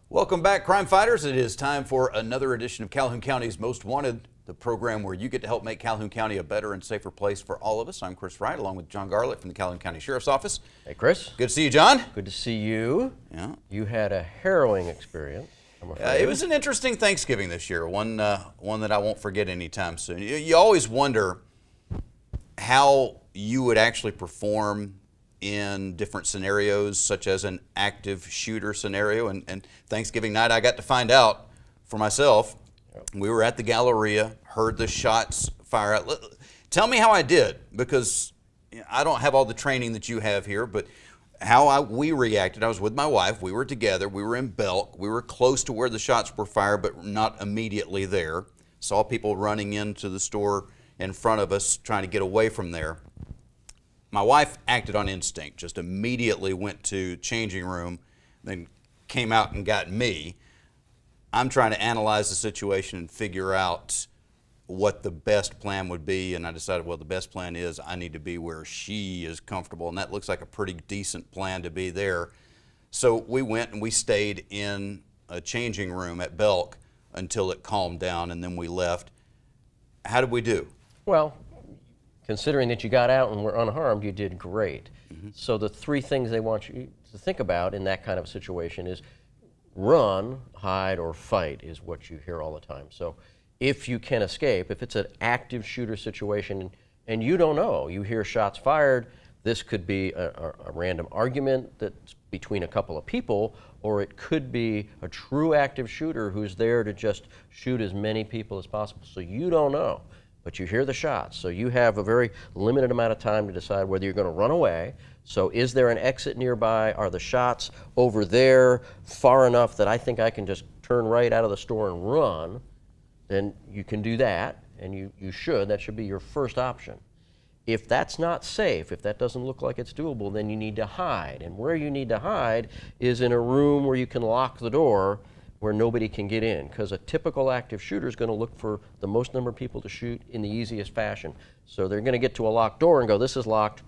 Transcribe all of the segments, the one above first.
Welcome back, crime fighters. It is time for another edition of Calhoun County's Most Wanted, the program where you get to help make Calhoun County a better and safer place for all of us. I'm Chris Wright, along with John Garlick from the Calhoun County Sheriff's Office. Hey, Chris. Good to see you, John. Good to see you. Yeah. You had a harrowing experience. It was an interesting Thanksgiving this year, one that I won't forget anytime soon. You always wonder how you would actually perform in different scenarios, such as an active shooter scenario. And Thanksgiving night, I got to find out for myself. We were at the Galleria, heard the shots fire out. Tell me how I did, because I don't have all the training that you have here, but how we reacted. I was with my wife. We were together. We were in Belk. We were close to where the shots were fired, but not immediately there. Saw people running into the store in front of us, trying to get away from there. My wife acted on instinct, just immediately went to changing room, then came out and got me. I'm trying to analyze the situation and figure out what the best plan would be, and I decided, well, the best plan is I need to be where she is comfortable, and that looks like a pretty decent plan to be there. So we went and we stayed in a changing room at Belk until it calmed down, and then we left. How did we do? Well, considering that you got out and were unharmed, you did great. Mm-hmm. So the three things they want you to think about in that kind of situation is run, hide, or fight is what you hear all the time. So if you can escape, if it's an active shooter situation and you don't know, you hear shots fired, this could be a random argument that's between a couple of people, or it could be a true active shooter who's there to just shoot as many people as possible. So you don't know, but you hear the shots. So you have a very limited amount of time to decide whether you're going to run away. So is there an exit nearby? Are the shots over there far enough that I think I can just turn right out of the store and run? Then you can do that, and you should. That should be your first option. If that's not safe, if that doesn't look like it's doable, then you need to hide. And where you need to hide is in a room where you can lock the door where nobody can get in, because a typical active shooter is going to look for the most number of people to shoot in the easiest fashion. So they're going to get to a locked door and go, this is locked,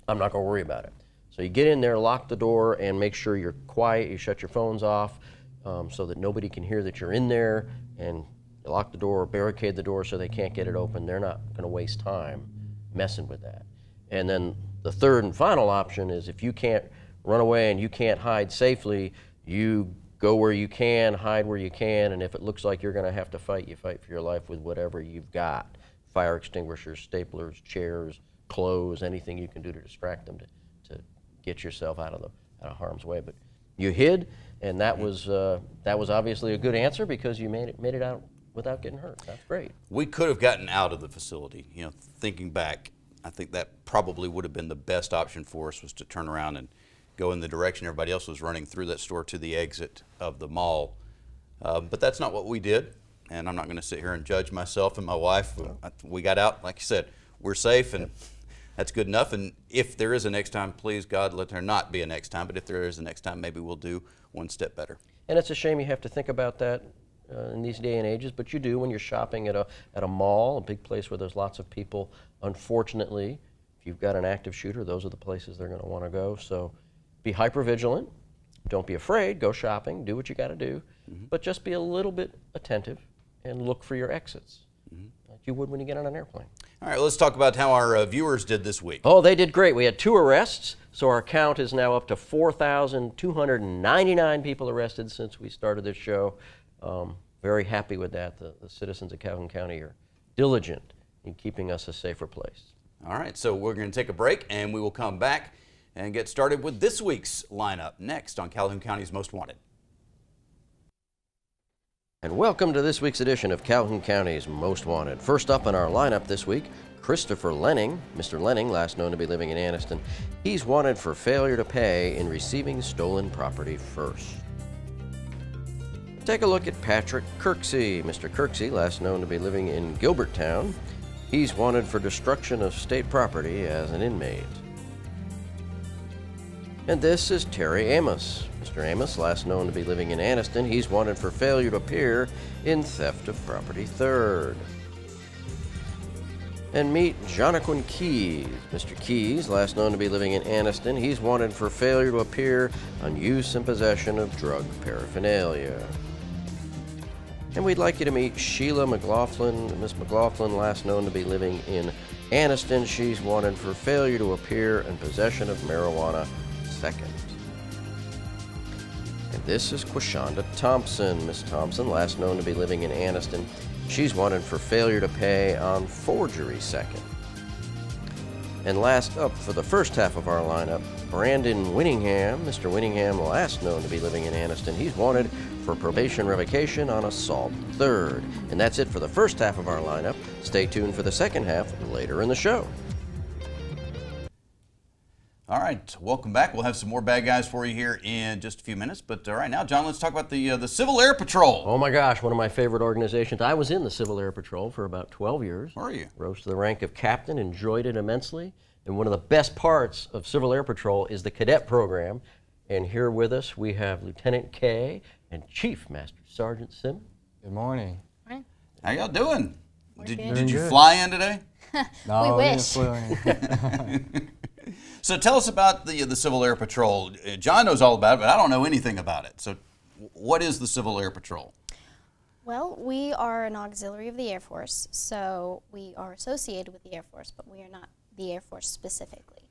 I'm not going to worry about it. So you get in there, lock the door, and make sure you're quiet, you shut your phones off so that nobody can hear that you're in there, and lock the door, barricade the door so they can't get it open. They're not going to waste time messing with that. And then the third and final option is if you can't run away and you can't hide safely, you go where you can, hide where you can, and if it looks like you're going to have to fight, you fight for your life with whatever you've got. Fire extinguishers, staplers, chairs, clothes, anything you can do to distract them to get yourself out of harm's way. But you hid, and that was obviously a good answer because you made it out without getting hurt. That's great. We could have gotten out of the facility. You know, thinking back, I think that probably would have been the best option for us, was to turn around and go in the direction everybody else was running through that store to the exit of the mall. But that's not what we did, and I'm not going to sit here and judge myself and my wife. We got out, like you said, we're safe, and that's good enough. And if there is a next time, please God, let there not be a next time. But if there is a next time, maybe we'll do one step better. And it's a shame you have to think about that in these day and ages, but you do when you're shopping at a mall, a big place where there's lots of people. Unfortunately, if you've got an active shooter, those are the places they're going to want to go. So be hyper vigilant. Don't be afraid. Go shopping. Do what you got to do. Mm-hmm. But just be a little bit attentive and look for your exits, like you would when you get on an airplane. All right, let's talk about how our viewers did this week. Oh, they did great. We had 2 arrests, so our count is now up to 4,299 people arrested since we started this show. Very happy with that. The citizens of Calhoun County are diligent in keeping us a safer place. All right, so we're going to take a break, and we will come back and get started with this week's lineup next on Calhoun County's Most Wanted. And welcome to this week's edition of Calhoun County's Most Wanted. First up in our lineup this week, Christopher Lenning. Mr. Lenning, last known to be living in Anniston, he's wanted for failure to pay in receiving stolen property first. Take a look at Patrick Kirksey. Mr. Kirksey, last known to be living in Gilberttown, he's wanted for destruction of state property as an inmate. And this is Terry Amos. Mr. Amos, last known to be living in Anniston, he's wanted for failure to appear in theft of property third. And meet Jonathan Keys. Mr. Keys, last known to be living in Anniston, he's wanted for failure to appear on use and possession of drug paraphernalia. And we'd like you to meet Sheila McLaughlin. Miss McLaughlin, last known to be living in Anniston, she's wanted for failure to appear in possession of marijuana, second. And this is Quashonda Thompson. Miss Thompson, last known to be living in Anniston, she's wanted for failure to pay on forgery, second. And last up for the first half of our lineup, Brandon Winningham. Mr. Winningham, last known to be living in Anniston, he's wanted for probation revocation on assault, third. And that's it for the first half of our lineup. Stay tuned for the second half later in the show. All right, welcome back. We'll have some more bad guys for you here in just a few minutes. But right now, John, let's talk about the Civil Air Patrol. Oh my gosh, one of my favorite organizations. I was in the Civil Air Patrol for about 12 years. Were you? Rose to the rank of captain, enjoyed it immensely. And one of the best parts of Civil Air Patrol is the cadet program. And here with us, we have Lieutenant K and Chief Master Sergeant Sim. Good morning. Morning. How y'all doing? We're Did good. you Good. fly in today? No, We didn't wish. fly in. So tell us about the Civil Air Patrol. John knows all about it, but I don't know anything about it. So what is the Civil Air Patrol? Well, we are an auxiliary of the Air Force, so we are associated with the Air Force, but we are not the Air Force specifically.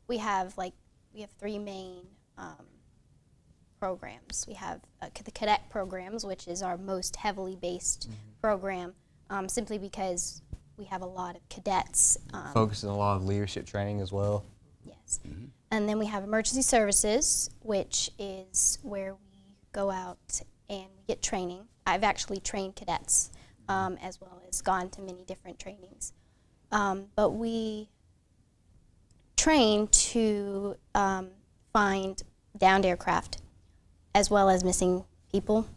We have three main programs. We have the cadet programs, which is our most heavily based program, simply because we have a lot of cadets. Focusing a lot of leadership training as well. Yes. And then we have emergency services, which is where we go out and we get training. I've actually trained cadets as well as gone to many different trainings. But we train to find downed aircraft as well as missing people.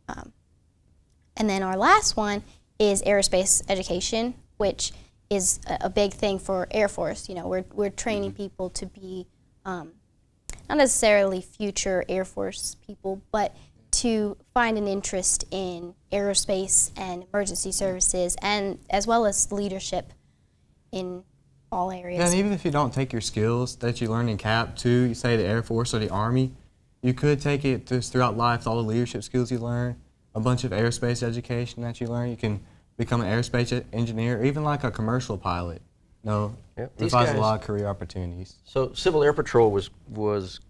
And then our last one is aerospace education, which is a big thing for Air Force. You know, we're training people to be not necessarily future Air Force people, but to find an interest in aerospace and emergency services, and as well as leadership in all areas. Yeah, and even if you don't take your skills that you learn in CAP too, you say the Air Force or the Army, you could take it just throughout life, all the leadership skills you learn, a bunch of aerospace education that you learn. You can become an aerospace engineer, or even like a commercial pilot. No, Yep. it These provides guys- a lot of career opportunities. So Civil Air Patrol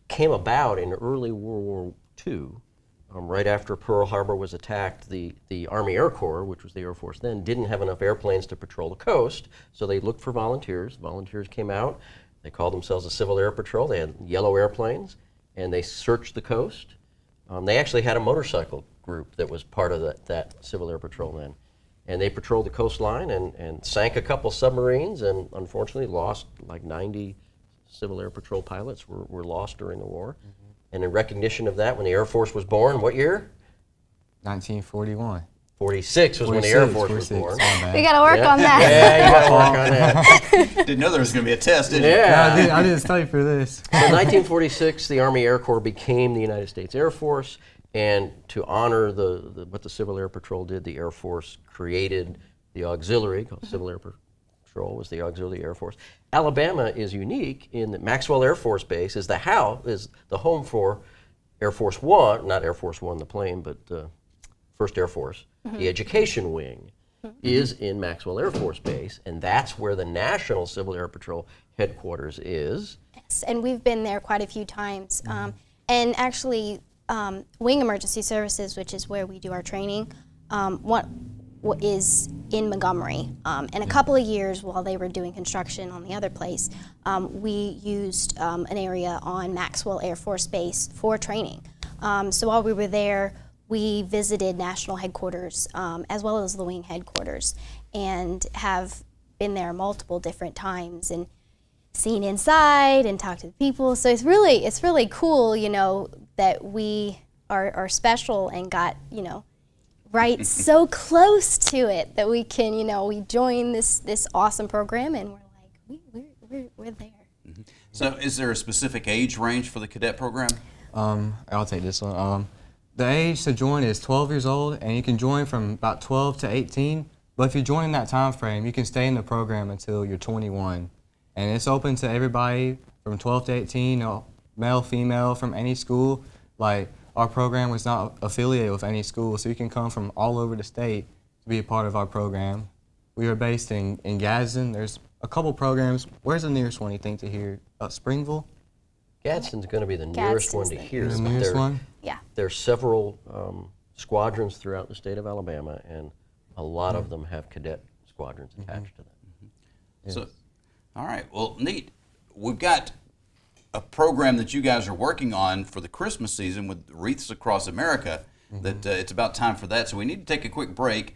came about in early World War II. Right after Pearl Harbor was attacked, the Army Air Corps, which was the Air Force then, didn't have enough airplanes to patrol the coast, so they looked for volunteers. Volunteers came out. They called themselves the Civil Air Patrol. They had yellow airplanes, and they searched the coast. They actually had a motorcycle group that was part of that Civil Air Patrol then. And they patrolled the coastline and sank a couple submarines, and unfortunately lost like 90 Civil Air Patrol pilots were lost during the war. And in recognition of that, when the Air Force was born, what year? 1941. 46 was when the Air Force was 46, born. my bad. We got to work on that. Yeah, you got to work on that. Didn't know there was going to be a test, did you? Yeah. I didn't study for this. So in 1946, the Army Air Corps became the United States Air Force, and to honor what the Civil Air Patrol did, the Air Force created the auxiliary, called Civil Air Patrol, was the auxiliary Air Force. Alabama is unique in that Maxwell Air Force Base is the home for Air Force One, not Air Force One, the plane, but First Air Force. The education wing is in Maxwell Air Force Base, and that's where the National Civil Air Patrol headquarters is. Yes, and we've been there quite a few times. And actually, Wing Emergency Services, which is where we do our training, what is in Montgomery. And a couple of years while they were doing construction on the other place, we used an area on Maxwell Air Force Base for training. So while we were there, we visited national headquarters as well as the wing headquarters, and have been there multiple different times and seen inside and talked to the people. So it's really cool, you know, that we are special and got, you know, right so close to it that we can, you know, we join this awesome program, and we're like, we're there. So is there a specific age range for the cadet program? I'll take this one. The age to join is 12 years old, and you can join from about 12 to 18, But if you join in that time frame, you can stay in the program until you're 21. And it's open to everybody from 12 to 18, male, female, from any school. Like, our program was not affiliated with any school, so you can come from all over the state to be a part of our program. We are based in Gadsden. There's a couple programs. Where's the nearest one, you think, to here? Springville? Gadsden's going to be the nearest one to Gadsden's here. The but nearest one? Yeah. There are several squadrons throughout the state of Alabama, and a lot of them have cadet squadrons attached to them. So, all right, well, neat. We've got a program that you guys are working on for the Christmas season with Wreaths Across America. That it's about time for that. So we need to take a quick break.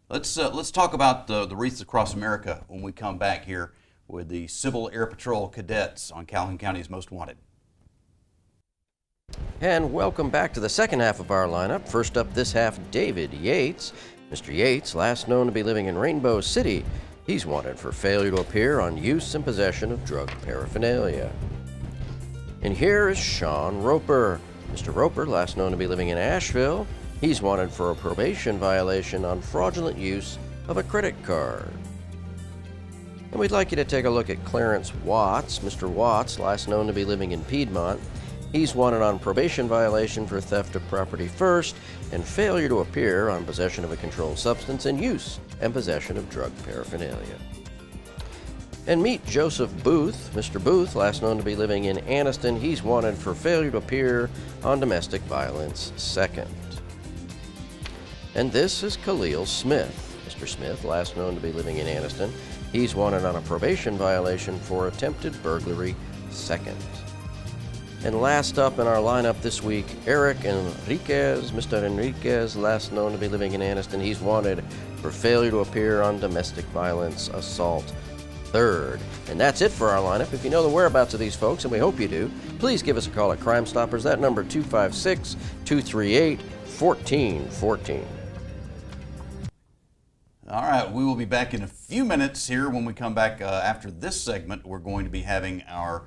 Let's talk about the Wreaths Across America when we come back here with the Civil Air Patrol cadets on Calhoun County's Most Wanted. And welcome back to the second half of our lineup. First up this half, David Yates. Mr. Yates, last known to be living in Rainbow City. He's wanted for failure to appear on use and possession of drug paraphernalia. And here is Sean Roper. Mr. Roper, last known to be living in Asheville. He's wanted for a probation violation on fraudulent use of a credit card. And we'd like you to take a look at Clarence Watts. Mr. Watts, last known to be living in Piedmont. He's wanted on probation violation for theft of property first and failure to appear on possession of a controlled substance and use and possession of drug paraphernalia. And meet Joseph Booth. Mr. Booth, last known to be living in Anniston, he's wanted for failure to appear on domestic violence second. And this is Khalil Smith. Mr. Smith, last known to be living in Anniston, he's wanted on a probation violation for attempted burglary second. And last up in our lineup this week, Eric Enriquez. Mr. Enriquez, last known to be living in Anniston, he's wanted for failure to appear on domestic violence assault third. And that's it for our lineup. If you know the whereabouts of these folks, and we hope you do, please give us a call at Crime Stoppers. That number, 256-238-1414. All right, we will be back in a few minutes here. When we come back after this segment, we're going to be having our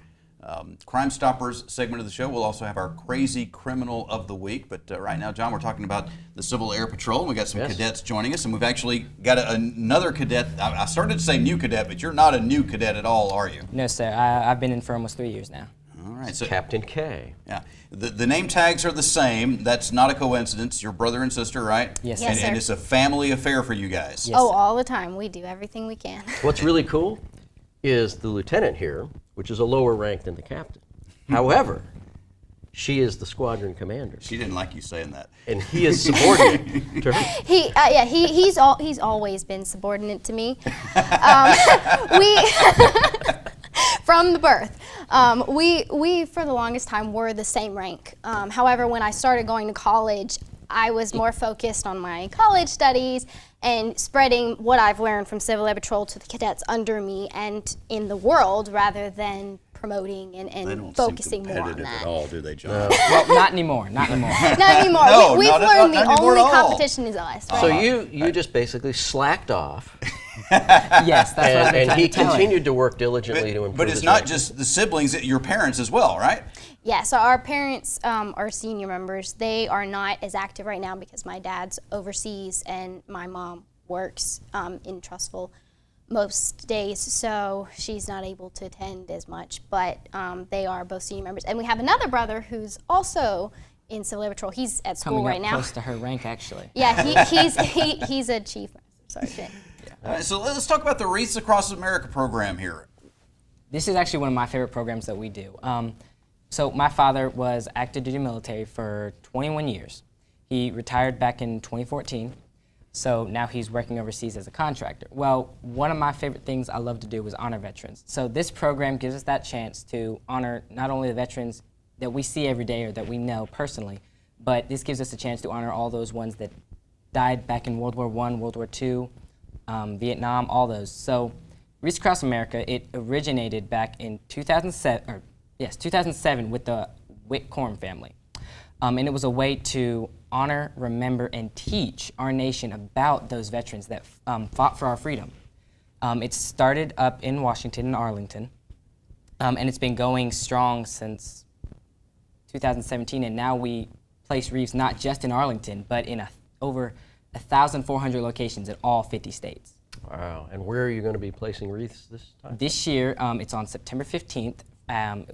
Crime Stoppers segment of the show. We'll also have our Crazy Criminal of the Week. But right now, John, we're talking about the Civil Air Patrol. And we got some cadets joining us, and we've actually got another cadet. I started to say new cadet, but you're not a new cadet at all, are you? No, sir. I've been in for almost 3 years now. All right. So, Captain K. yeah, the name tags are the same. That's not a coincidence. Your brother and sister, right? Yes, Yes, And, sir. and it's a family affair for you guys. Yes. Oh, all the time. We do everything we can. What's really cool is the lieutenant here, which is a lower rank than the captain. However, she is the squadron commander, She didn't like you saying that. and he is subordinate to her. He's always been subordinate to me. From the birth. We for the longest time were the same rank. However, when I started going to college, I was more focused on my college studies and spreading what I've learned from Civil Air Patrol to the cadets under me and in the world, rather than promoting They and don't focusing seem more on competitive that. at all, do they, John? Well, not anymore. Not anymore. Not anymore. No, We've not learned the anymore only at all. competition is us. Right? So you just basically slacked off, Yes, that's what I've been and trying he to tell her. continued to work diligently to improve But it's his not rank. just the siblings, your parents as well, right? Yeah, so our parents are senior members. They are not as active right now because my dad's overseas and my mom works in Trustful most days, so she's not able to attend as much, but they are both senior members. And we have another brother who's also in Civil Air Patrol. He's at school Coming right up now. close to her rank, actually. Yeah, he's a chief master sergeant. All right, so let's talk about the Wreaths Across America program here. This is actually one of my favorite programs that we do. So my father was active duty military for 21 years. He retired back in 2014. So now he's working overseas as a contractor. Well, one of my favorite things I love to do is honor veterans. So this program gives us that chance to honor not only the veterans that we see every day or that we know personally, but this gives us a chance to honor all those ones that died back in World War I, World War II, Vietnam, all those. So Wreaths Across America, it originated back in 2007 with the Whitcomb family. And it was a way to honor, remember, and teach our nation about those veterans that fought for our freedom. It started up in Washington, in Arlington, and it's been going strong since 2017, and now we place wreaths not just in Arlington, but in over 1,400 locations in all 50 states. Wow. And where are you going to be placing wreaths this time? This year, it's on September 15th.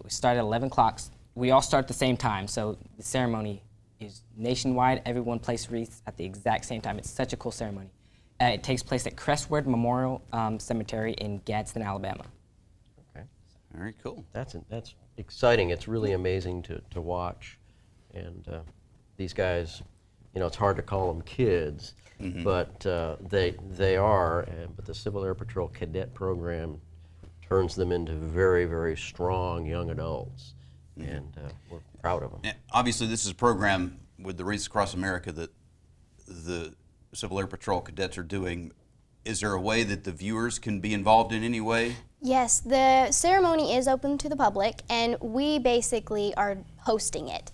We start at 11 o'clock. We all start at the same time, so the ceremony is nationwide. Everyone places wreaths at the exact same time. It's such a cool ceremony. It takes place at Crestwood Memorial Cemetery in Gadsden, Alabama. Okay. Very cool. That's exciting. It's really amazing to watch. And these guys, you know, it's hard to call them kids, but they are. But the Civil Air Patrol Cadet Program turns them into very, very strong young adults, and we're proud of them. And obviously, this is a program with the Wreaths Across America that the Civil Air Patrol cadets are doing. Is there a way that the viewers can be involved in any way? Yes, the ceremony is open to the public, and we basically are hosting it.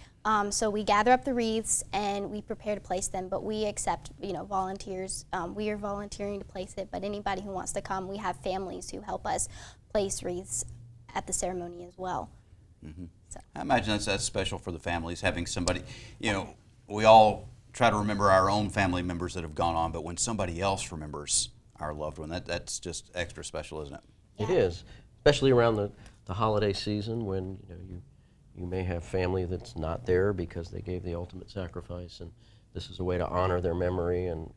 So we gather up the wreaths and we prepare to place them, but we accept, volunteers. We are volunteering to place it, but anybody who wants to come, we have families who help us place wreaths at the ceremony as well. So. I imagine that's special for the families, having somebody, we all try to remember our own family members that have gone on, but when somebody else remembers our loved one, that's just extra special, isn't it? It is, especially around the holiday season when you may have family that's not there because they gave the ultimate sacrifice, and this is a way to honor their memory and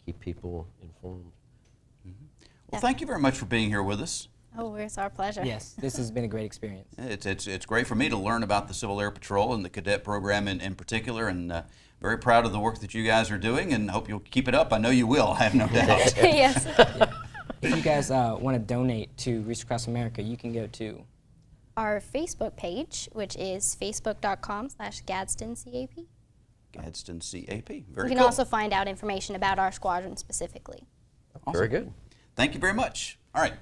keep people informed. Well, thank you very much for being here with us. Oh, it's our pleasure. Yes, this has been a great experience. It's great for me to learn about the Civil Air Patrol and the cadet program in particular, and very proud of the work that you guys are doing, and hope you'll keep it up. I know you will, I have no doubt. Yes. If you guys want to donate to Wreaths Across America, you can go to Our Facebook page, which is facebook.com/GadsdenCAP. Gadsden CAP. Very You can cool. also find out information about our squadron specifically. Awesome. Very good. Thank you very much. All right.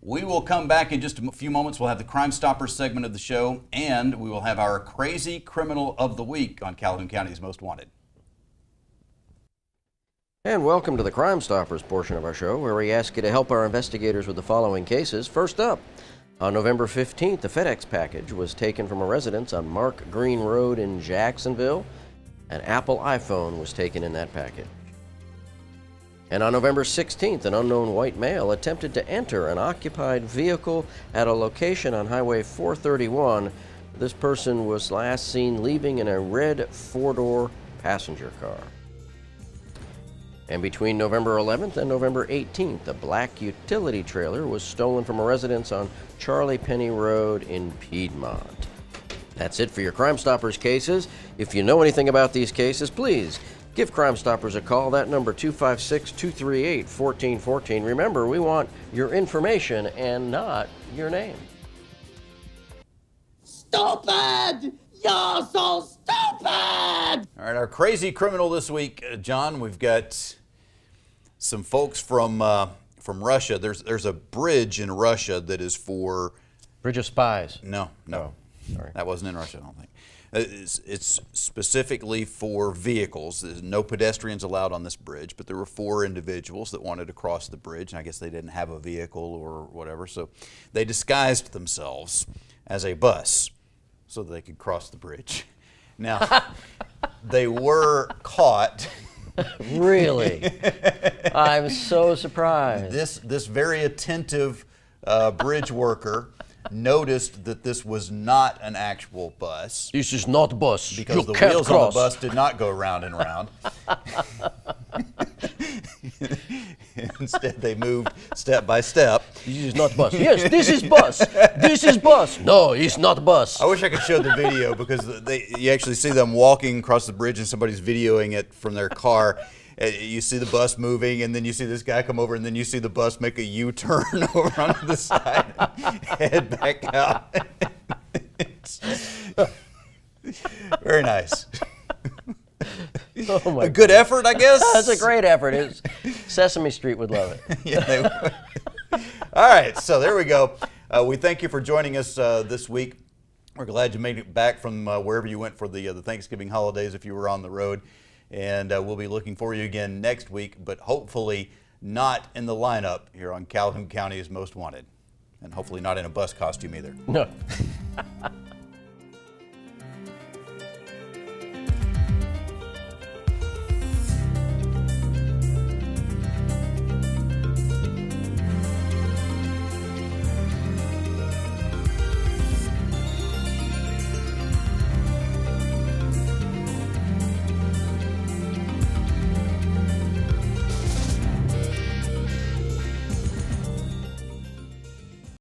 We will come back in just a few moments. We'll have the Crime Stoppers segment of the show, and we will have our Crazy Criminal of the Week on Calhoun County's Most Wanted. And welcome to the Crime Stoppers portion of our show, where we ask you to help our investigators with the following cases. First up, on November 15th, a FedEx package was taken from a residence on Mark Green Road in Jacksonville. An Apple iPhone was taken in that package. And on November 16th, an unknown white male attempted to enter an occupied vehicle at a location on Highway 431. This person was last seen leaving in a red four-door passenger car. And between November 11th and November 18th, a black utility trailer was stolen from a residence on Charlie Penny Road in Piedmont. That's it for your Crime Stoppers cases. If you know anything about these cases, please give Crime Stoppers a call. That number, 256-238-1414. Remember, we want your information and not your name. Stupid! You're so stupid! All right, our Crazy Criminal this week, John, we've got some folks from Russia. There's a bridge in Russia that is for... Bridge of Spies. No. Oh, sorry. That wasn't in Russia, I don't think. It's specifically for vehicles. There's no pedestrians allowed on this bridge, but there were 4 individuals that wanted to cross the bridge, and I guess they didn't have a vehicle or whatever, so they disguised themselves as a bus so that they could cross the bridge. Now, they were caught. Really? I'm so surprised. This very attentive bridge worker noticed that this was not an actual bus This is not bus. because You the can't wheels cross. on the bus did not go round and round. Instead, they moved step by step. This is not bus. Yes, this is bus. This is bus. No, it's not bus. I wish I could show the video because you actually see them walking across the bridge and somebody's videoing it from their car. You see the bus moving, and then you see this guy come over, and then you see the bus make a U-turn over onto the side and head back out. Very nice. Oh my A good effort, I guess. That's a great effort. Sesame Street would love it. Yeah, they would. All right, so there we go. We thank you for joining us this week. We're glad you made it back from wherever you went for the Thanksgiving holidays if you were on the road. And we'll be looking for you again next week, but hopefully not in the lineup here on Calhoun County's Most Wanted. And hopefully not in a bus costume either. No.